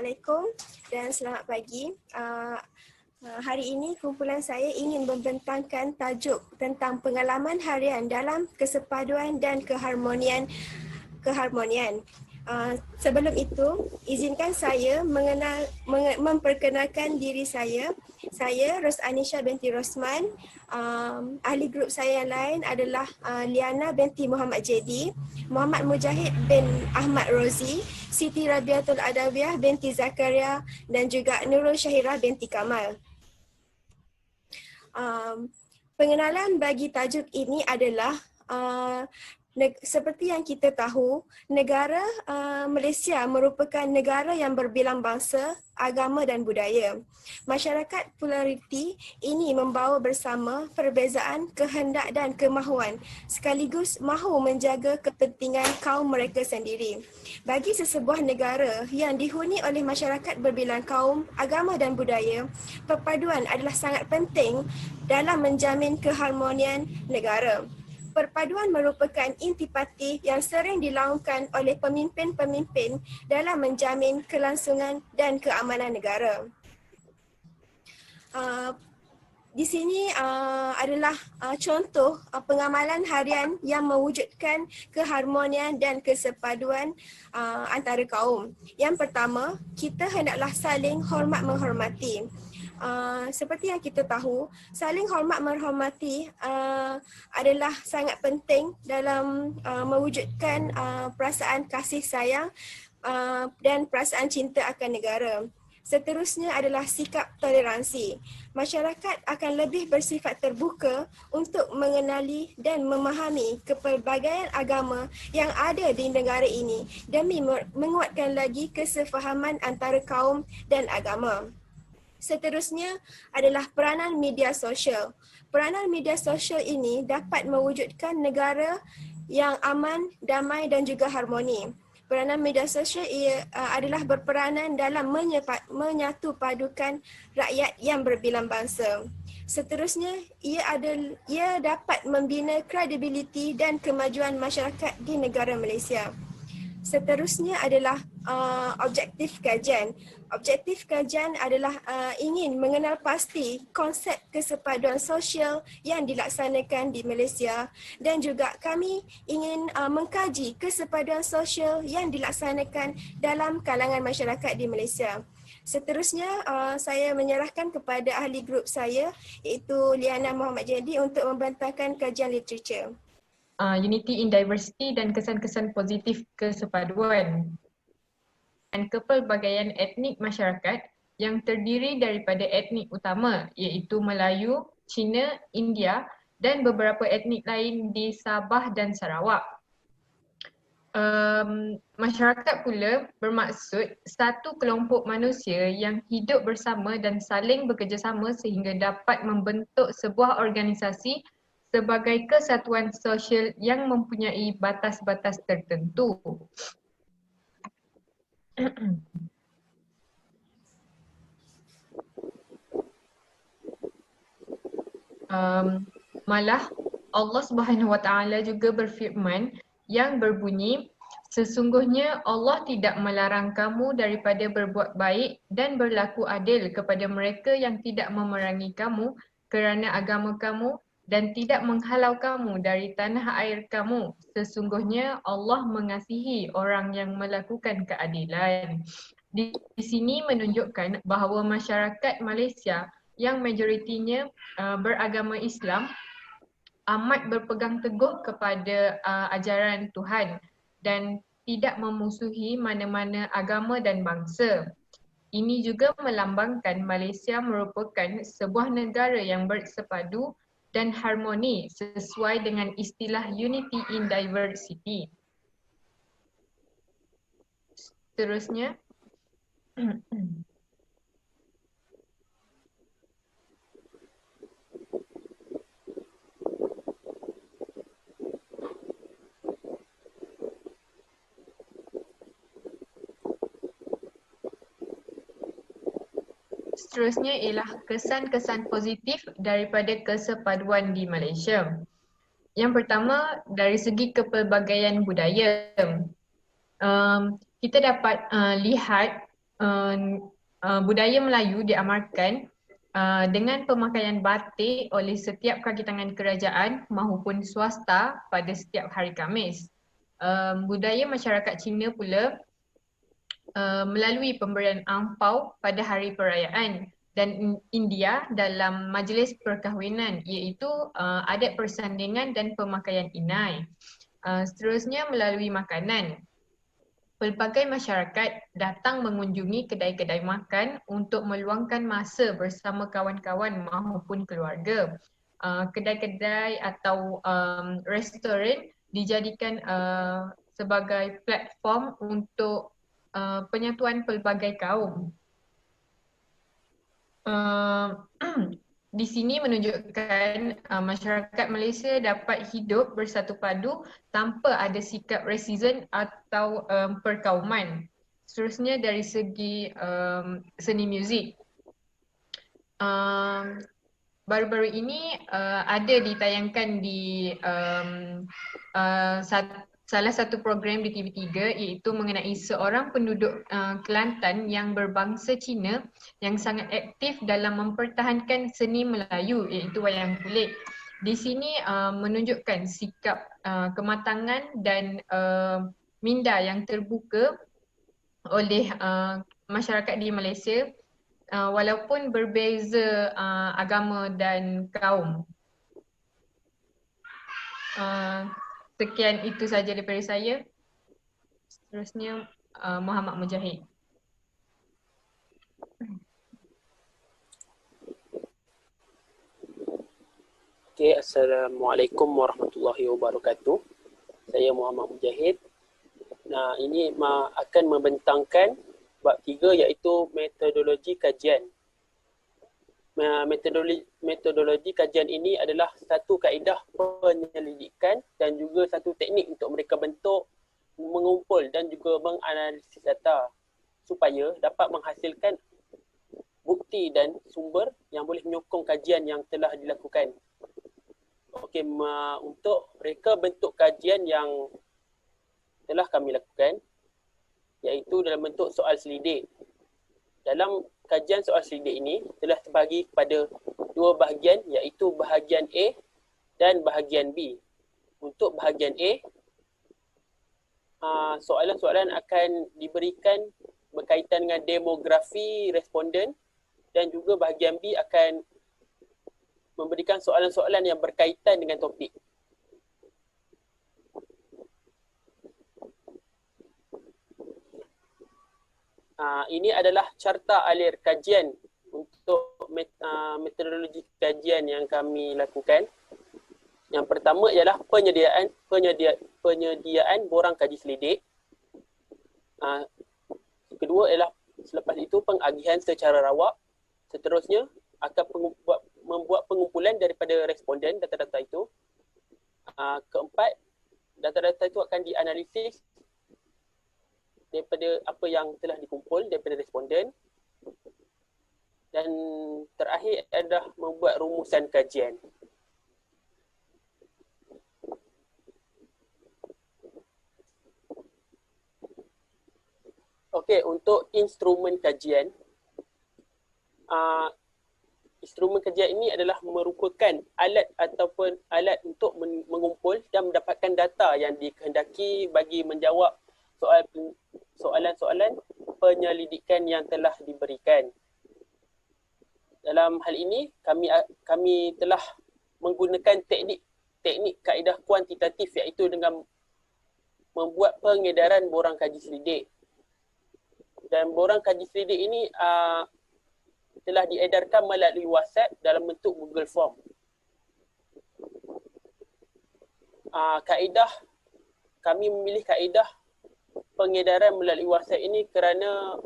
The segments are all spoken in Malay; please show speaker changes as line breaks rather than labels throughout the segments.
Assalamualaikum dan selamat pagi. Hari ini kumpulan saya ingin membentangkan tajuk tentang pengalaman harian dalam kesepaduan dan keharmonian. Sebelum itu, izinkan saya memperkenalkan diri saya. Saya Rosanisha binti Rosman. Ahli grup saya yang lain adalah Liana binti Muhammad Jadi, Muhammad Mujahid bin Ahmad Rozi, Siti Rabiatul Adawiyah binti Zakaria dan juga Nurul Syahira binti Kamal. Pengenalan bagi tajuk ini adalah seperti yang kita tahu, negara Malaysia merupakan negara yang berbilang bangsa, agama dan budaya. Masyarakat pluraliti ini membawa bersama perbezaan, kehendak dan kemahuan, sekaligus mahu menjaga kepentingan kaum mereka sendiri. Bagi sesebuah negara yang dihuni oleh masyarakat berbilang kaum, agama dan budaya, perpaduan adalah sangat penting dalam menjamin keharmonian negara. Perpaduan merupakan intipati yang sering dilaungkan oleh pemimpin-pemimpin dalam menjamin kelangsungan dan keamanan negara. Di sini adalah contoh pengamalan harian yang mewujudkan keharmonian dan kesepaduan antara kaum. Yang pertama, kita hendaklah saling hormat menghormati. Seperti yang kita tahu, saling hormat menghormati adalah sangat penting dalam mewujudkan perasaan kasih sayang dan perasaan cinta akan negara. Seterusnya adalah sikap toleransi. Masyarakat akan lebih bersifat terbuka untuk mengenali dan memahami kepelbagaian agama yang ada di negara ini demi menguatkan lagi kesefahaman antara kaum dan agama. Seterusnya adalah peranan media sosial. Peranan media sosial ini dapat mewujudkan negara yang aman, damai dan juga harmoni. Peranan media sosial adalah berperanan dalam menyatu padukan rakyat yang berbilang bangsa. Seterusnya, ia dapat membina kredibiliti dan kemajuan masyarakat di negara Malaysia. Seterusnya adalah objektif kajian. Objektif kajian adalah ingin mengenal pasti konsep kesepaduan sosial yang dilaksanakan di Malaysia dan juga kami ingin mengkaji kesepaduan sosial yang dilaksanakan dalam kalangan masyarakat di Malaysia. Seterusnya, saya menyerahkan kepada ahli grup saya iaitu Liana Muhammad Jadi untuk membentangkan kajian literature.
Unity in Diversity dan kesan-kesan positif kesepaduan dan kepelbagaian etnik masyarakat yang terdiri daripada etnik utama iaitu Melayu, Cina, India dan beberapa etnik lain di Sabah dan Sarawak. Masyarakat pula bermaksud satu kelompok manusia yang hidup bersama dan saling bekerjasama sehingga dapat membentuk sebuah organisasi sebagai kesatuan sosial yang mempunyai batas-batas tertentu. Malah Allah Subhanahu Wa Taala juga berfirman yang berbunyi, sesungguhnya Allah tidak melarang kamu daripada berbuat baik dan berlaku adil kepada mereka yang tidak memerangi kamu kerana agama kamu dan tidak menghalau kamu dari tanah air kamu. Sesungguhnya Allah mengasihi orang yang melakukan keadilan. Di sini menunjukkan bahawa masyarakat Malaysia yang majoritinya beragama Islam amat berpegang teguh kepada ajaran Tuhan dan tidak memusuhi mana-mana agama dan bangsa. Ini juga melambangkan Malaysia merupakan sebuah negara yang bersepadu dan harmoni sesuai dengan istilah Unity in Diversity. Seterusnya, seterusnya ialah kesan-kesan positif daripada kesepaduan di Malaysia. Yang pertama, dari segi kepelbagaian budaya. Kita dapat lihat budaya Melayu diamalkan dengan pemakaian batik oleh setiap kaki tangan kerajaan maupun swasta pada setiap hari Khamis. Budaya masyarakat Cina pula melalui pemberian angpau pada hari perayaan, dan India dalam majlis perkahwinan, iaitu adat persandingan dan pemakaian inai. Seterusnya melalui makanan. Pelbagai masyarakat datang mengunjungi kedai-kedai makan untuk meluangkan masa bersama kawan-kawan maupun keluarga. Kedai-kedai atau restoran dijadikan sebagai platform untuk penyatuan pelbagai kaum. Di sini menunjukkan masyarakat Malaysia dapat hidup bersatu padu tanpa ada sikap rasism atau perkauman. Seterusnya dari segi seni muzik. Baru-baru ini ada ditayangkan di salah satu program di TV3, iaitu mengenai seorang penduduk Kelantan yang berbangsa Cina yang sangat aktif dalam mempertahankan seni Melayu, iaitu wayang kulit. Di sini menunjukkan sikap kematangan dan minda yang terbuka oleh masyarakat di Malaysia walaupun berbeza agama dan kaum. Sekian itu saja daripada saya. Seterusnya Muhammad Mujahid.
Okay, Assalamualaikum warahmatullahi wabarakatuh. Saya Muhammad Mujahid. Nah, ini akan membentangkan bab 3, iaitu metodologi kajian. Metodologi kajian ini adalah satu kaedah penyelidikan dan juga satu teknik untuk mereka bentuk, mengumpul dan juga menganalisis data supaya dapat menghasilkan bukti dan sumber yang boleh menyokong kajian yang telah dilakukan. Okey, untuk mereka bentuk kajian yang telah kami lakukan, iaitu dalam bentuk soal selidik. Dalam kajian soal selidik ini telah terbahagi kepada dua bahagian, iaitu bahagian A dan bahagian B. Untuk bahagian A, soalan-soalan akan diberikan berkaitan dengan demografi responden, dan juga bahagian B akan memberikan soalan-soalan yang berkaitan dengan topik. Ini adalah carta alir kajian untuk metodologi kajian yang kami lakukan. Yang pertama ialah penyediaan borang kaji selidik. Kedua ialah selepas itu pengagihan secara rawak. Seterusnya akan membuat pengumpulan daripada responden data-data itu. Keempat, data-data itu akan dianalisis daripada apa yang telah dikumpul daripada responden. Dan terakhir adalah membuat rumusan kajian. Okey, untuk instrumen kajian. Instrumen kajian ini adalah merupakan alat ataupun alat untuk mengumpul dan mendapatkan data yang dikehendaki bagi menjawab soalan-soalan penyelidikan yang telah diberikan. Dalam hal ini kami telah menggunakan teknik kaedah kuantitatif, iaitu dengan membuat pengedaran borang kaji selidik. Dan borang kaji selidik ini telah diedarkan melalui WhatsApp dalam bentuk Google Form. Kami memilih kaedah pengedaran melalui WhatsApp ini kerana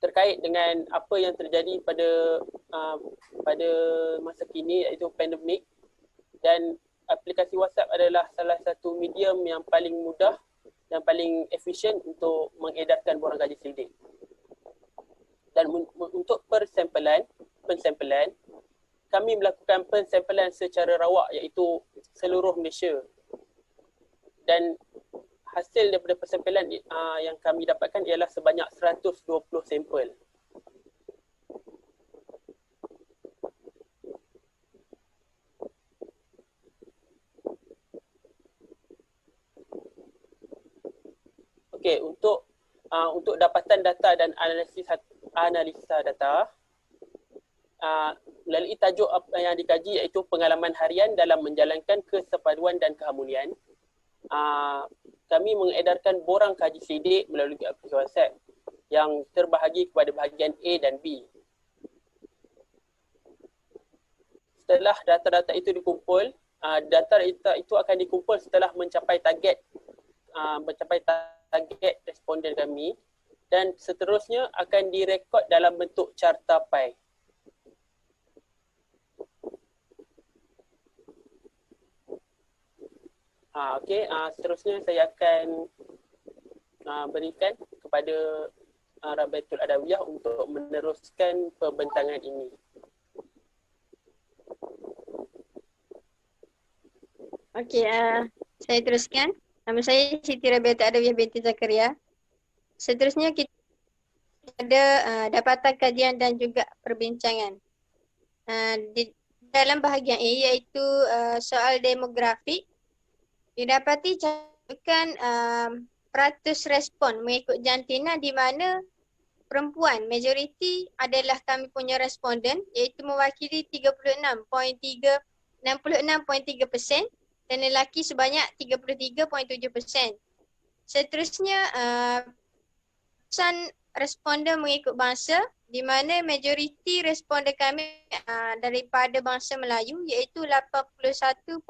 terkait dengan apa yang terjadi pada masa kini, iaitu pandemik, dan aplikasi WhatsApp adalah salah satu medium yang paling mudah dan paling efisien untuk mengedarkan borang kaji selidik. Dan untuk pensampelan, kami melakukan pensampelan secara rawak, iaitu seluruh Malaysia. Dan hasil daripada persampalan yang kami dapatkan ialah sebanyak 120 sampel. Okey, untuk dapatan data dan analisa data, melalui tajuk apa yang dikaji iaitu pengalaman harian dalam menjalankan kesepaduan dan keharmonian, kami mengedarkan borang kaji sidik melalui aplikasi WhatsApp yang terbahagi kepada bahagian A dan B. Setelah data-data itu dikumpul, data itu akan dikumpul setelah mencapai target responden kami, dan seterusnya akan direkod dalam bentuk carta pie. Seterusnya saya akan berikan kepada Rabiatul Adawiyah untuk meneruskan pembentangan ini.
Okey, saya teruskan. Nama saya Siti Rabiatul Adawiyah binti Zakaria. Seterusnya kita ada dapatan kajian dan juga perbincangan. Di dalam bahagian A iaitu soal demografi, didapati catatkan peratus respon mengikut jantina di mana perempuan majoriti adalah kami punya responden iaitu mewakili 66.3% dan lelaki sebanyak 33.7%. Seterusnya responden mengikut bangsa di mana majoriti responden kami daripada bangsa Melayu iaitu 81.9%.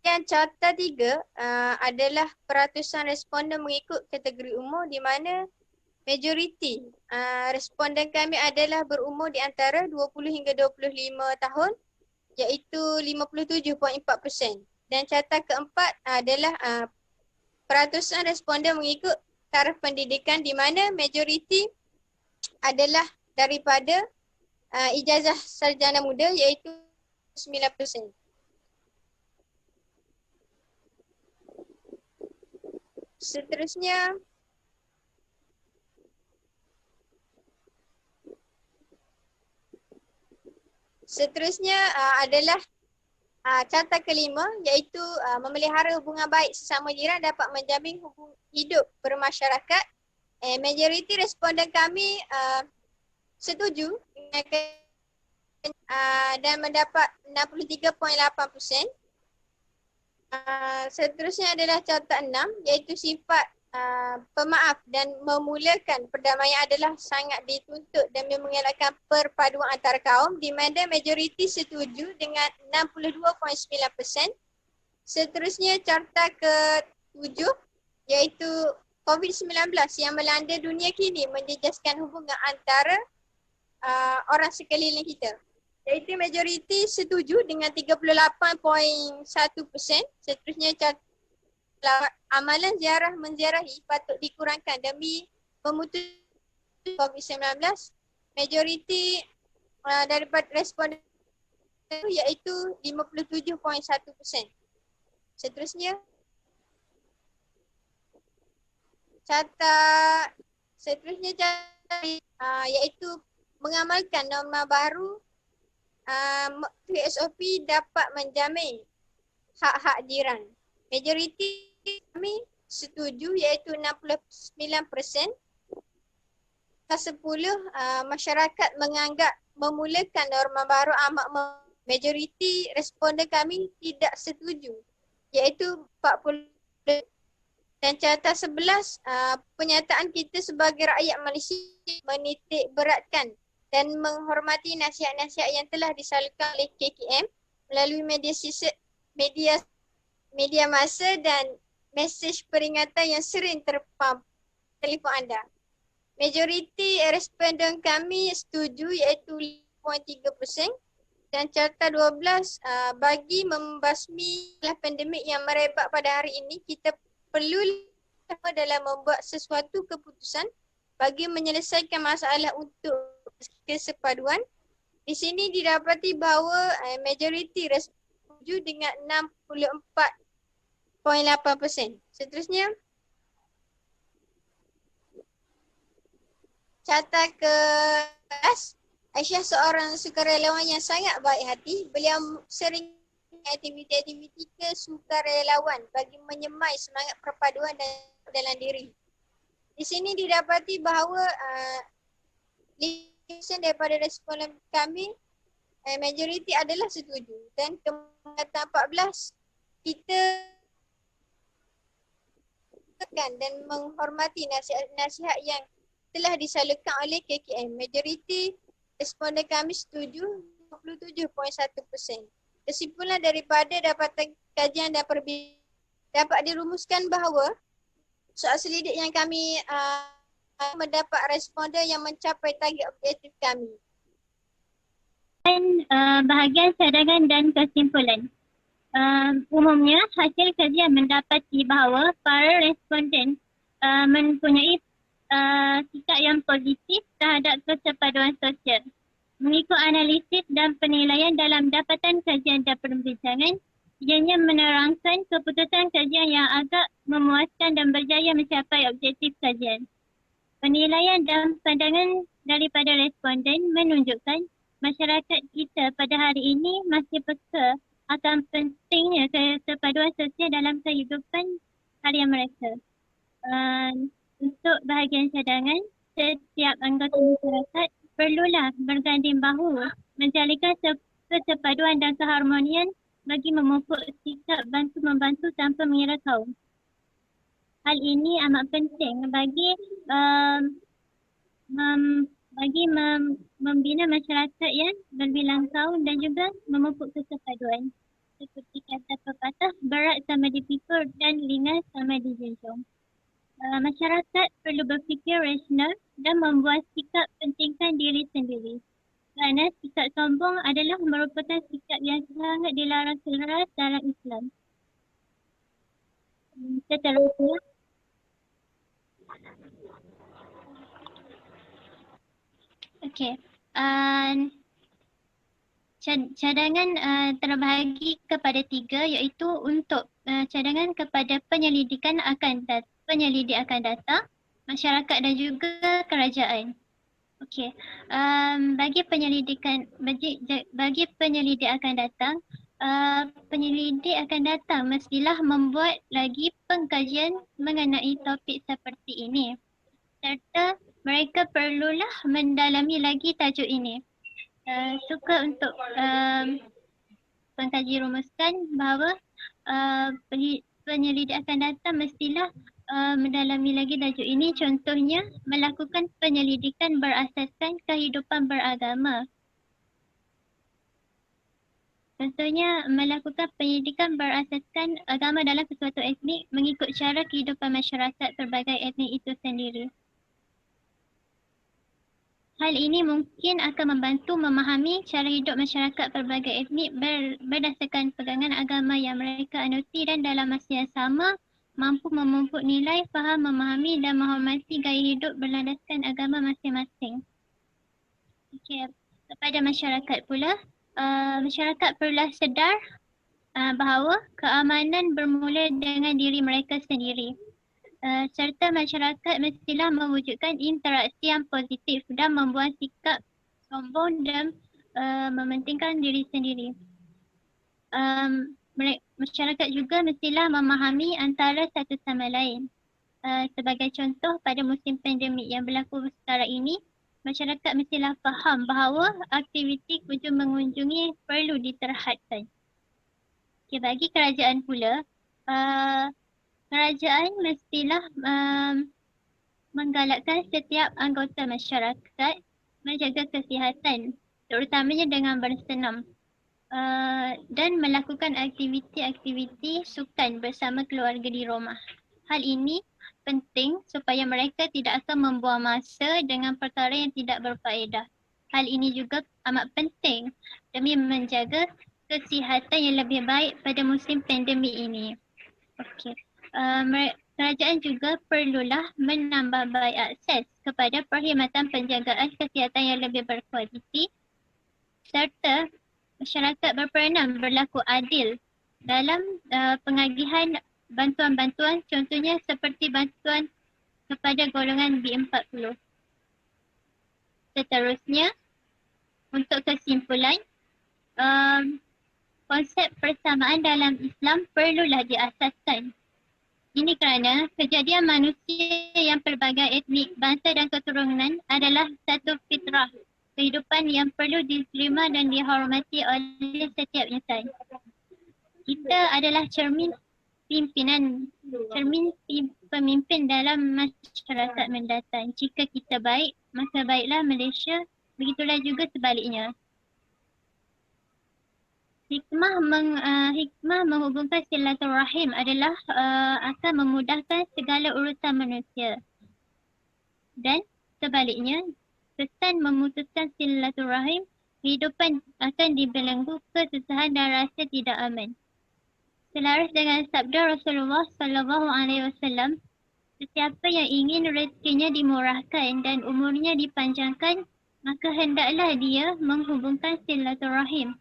Yang carta 3 adalah peratusan responden mengikut kategori umur di mana majoriti responden kami adalah berumur di antara 20 hingga 25 tahun iaitu 57.4%. Dan carta keempat adalah peratusan responden mengikut taraf pendidikan di mana majoriti adalah daripada ijazah sarjana muda iaitu 9%. Seterusnya adalah carta kelima iaitu memelihara hubungan baik sesama jiran dapat menjamin hidup bermasyarakat. Majoriti responden kami setuju dan mendapat 63.8%. Seterusnya adalah carta 6 iaitu sifat pemaaf dan memulakan perdamaian adalah sangat dituntut demi mengelakkan perpaduan antara kaum di mana majoriti setuju dengan 62.9%. Seterusnya carta ke-7 iaitu COVID-19 yang melanda dunia kini menjejaskan hubungan antara orang sekeliling kita. Iaitu majoriti setuju dengan 38.1%. Seterusnya carta amalan ziarah menziarahi patut dikurangkan demi memutus COVID-19. Majoriti daripada responden iaitu 57.1%. Seterusnya carta iaitu mengamalkan norma baru SOP dapat menjamin hak-hak jiran. Majoriti kami setuju iaitu 69%. Ke-10 masyarakat menganggap memulakan norma baru amat majoriti responden kami tidak setuju iaitu 40%. Dan carta 11 penyataan kita sebagai rakyat Malaysia menitik beratkan dan menghormati nasihat-nasihat yang telah disalurkan oleh KKM melalui media masa dan mesej peringatan yang sering terpam telefon anda. Majoriti responden kami setuju iaitu 5.3%. Dan carta 12 bagi membasmi pandemik yang merebak pada hari ini, kita perlu dalam membuat sesuatu keputusan bagi menyelesaikan masalah untuk kesepaduan. Di sini didapati bahawa majoriti setuju dengan 64.8%. Seterusnya, carta ke Aisyah seorang sukarelawan yang sangat baik hati. Beliau sering aktiviti-aktiviti kesukarelawan bagi menyemai semangat perpaduan dan dalam diri. Di sini didapati bahawa listen daripada respon kami, majoriti adalah setuju, dan kemungkinan 14 kita dan menghormati nasihat-nasihat yang telah disalurkan oleh KKM. Majoriti responden kami setuju 27.1%. Kesimpulan daripada dapatan kajian dan dapat dirumuskan bahawa soal selidik yang kami mendapat responden yang mencapai target objektif kami.
Dan bahagian cadangan dan kesimpulan. Umumnya hasil kajian mendapati bahawa para responden mempunyai sikap yang positif terhadap kesepaduan sosial. Mengikut analisis dan penilaian dalam dapatan kajian dan perbincangan, ianya menerangkan keputusan kajian yang agak memuaskan dan berjaya mencapai objektif kajian. Penilaian dan pandangan daripada responden menunjukkan masyarakat kita pada hari ini masih peka akan pentingnya kesepaduan sosial dalam kehidupan harian mereka. Untuk bahagian cadangan, setiap anggota masyarakat perlulah berganding bahu menjalinkan kesepaduan dan keharmonian bagi memupuk sikap bantu-membantu tanpa mengira kaum. Hal ini amat penting bagi membina masyarakat yang berbilang kaum dan juga memupuk kesepaduan. Seperti kata pepatah, berat sama dipikul dan ringan sama dijunjung. Masyarakat perlu berfikir rasional dan membuat sikap pentingkan diri sendiri. Kerana sikap sombong adalah merupakan sikap yang sangat dilarang keras dalam Islam. Seterusnya, cadangan terbahagi kepada 3, iaitu untuk cadangan kepada penyelidik akan data, masyarakat dan juga kerajaan. Bagi penyelidik akan datang, penyelidik akan datang mestilah membuat lagi pengkajian mengenai topik seperti ini, serta mereka perlulah mendalami lagi tajuk ini. Suka untuk pengkaji rumuskan bahawa penyelidik akan datang mestilah mendalami lagi tajuk ini, contohnya melakukan penyelidikan berasaskan kehidupan beragama. Contohnya melakukan penyelidikan berasaskan agama dalam sesuatu etnik mengikut cara kehidupan masyarakat pelbagai etnik itu sendiri. Hal ini mungkin akan membantu memahami cara hidup masyarakat pelbagai etnik berdasarkan pegangan agama yang mereka anuti dan dalam masa yang sama mampu memupuk nilai, faham, memahami dan menghormati gaya hidup berlandaskan agama masing-masing. Kepada masyarakat pula, masyarakat perlulah sedar bahawa keamanan bermula dengan diri mereka sendiri. Serta masyarakat mestilah mewujudkan interaksi yang positif dan membuang sikap sombong dan mementingkan diri sendiri. Masyarakat juga mestilah memahami antara satu sama lain. Sebagai contoh, pada musim pandemik yang berlaku sekarang ini, masyarakat mestilah faham bahawa aktiviti kunjung mengunjungi perlu diterhadkan. Bagi kerajaan pula, kerajaan mestilah menggalakkan setiap anggota masyarakat menjaga kesihatan, terutamanya dengan bersenam dan melakukan aktiviti-aktiviti sukan bersama keluarga di rumah. Hal ini penting supaya mereka tidak akan membuang masa dengan perkara yang tidak berfaedah. Hal ini juga amat penting demi menjaga kesihatan yang lebih baik pada musim pandemik ini. Kerajaan juga perlulah menambah baik akses kepada perkhidmatan penjagaan kesihatan yang lebih berkualiti, serta masyarakat berperanan berlaku adil dalam pengagihan bantuan-bantuan, contohnya seperti bantuan kepada golongan B40. Seterusnya, untuk kesimpulan, konsep persamaan dalam Islam perlulah diasaskan. Ini kerana kejadian manusia yang pelbagai etnik, bangsa dan keturunan adalah satu fitrah, kehidupan yang perlu diterima dan dihormati oleh setiap insan. Kita adalah cermin pemimpin dalam masyarakat mendatang. Jika kita baik, maka baiklah Malaysia, begitulah juga sebaliknya. Hikmah menghubungkan silaturahim adalah akan memudahkan segala urusan manusia. Dan sebaliknya, pesan memutuskan silaturahim, kehidupan akan dibelenggu kesusahan dan rasa tidak aman. Selaras dengan sabda Rasulullah SAW, sesiapa yang ingin rezekinya dimurahkan dan umurnya dipanjangkan, maka hendaklah dia menghubungkan silaturahim.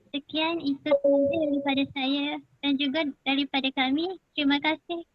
Sekian itu sahaja daripada saya dan juga daripada kami. Terima kasih.